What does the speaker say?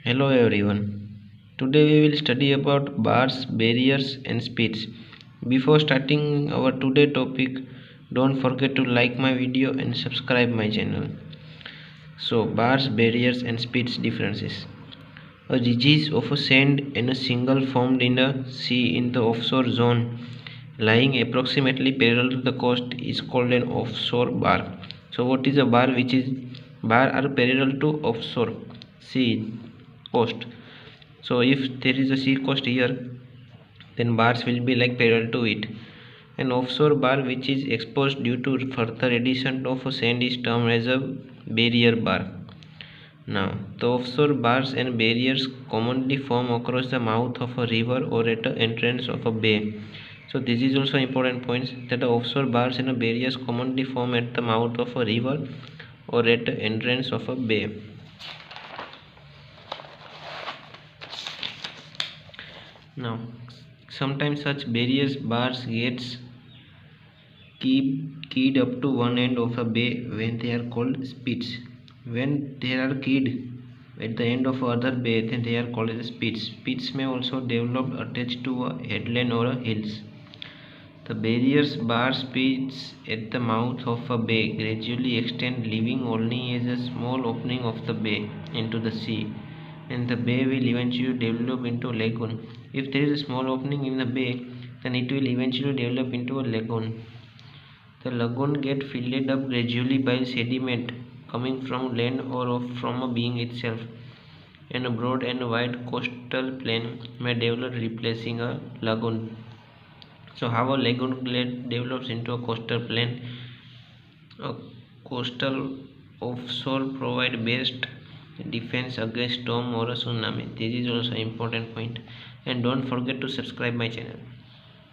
Hello everyone. Today we will study about bars, barriers and speeds. Before starting our today topic, don't forget to like my video and subscribe my channel. So bars, barriers and speeds differences. A ridge of a sand and a single formed in a sea in the offshore zone lying approximately parallel to the coast is called an offshore bar. So what is a bar? Which is bar are parallel to offshore sea coast. So if there is a sea coast here, then bars will be like parallel to it. An offshore bar which is exposed due to further addition of a sand is termed as a barrier bar. Now, the offshore bars and barriers commonly form across the mouth of a river or at the entrance of a bay. So this is also important points that the offshore bars and barriers commonly form at the mouth of a river or at the entrance of a bay. Now, sometimes such barriers bars gets keyed up to one end of a bay when they are called spits. When they are keyed at the end of other bay, then they are called as spits. Spits may also develop attached to a headland or a hills. The barriers bar spits at the mouth of a bay gradually extend, leaving only as a small opening of the bay into the sea, and the bay will eventually develop into a lagoon. If there is a small opening in the bay, then it will eventually develop into a lagoon. The lagoon gets filled up gradually by sediment coming from land or from a being itself, and a broad and wide coastal plain may develop replacing a lagoon. So how a lagoon develops into a coastal plain? A coastal offshore provide best defense against storm or a tsunami. This is also important point. And don't forget to subscribe my channel.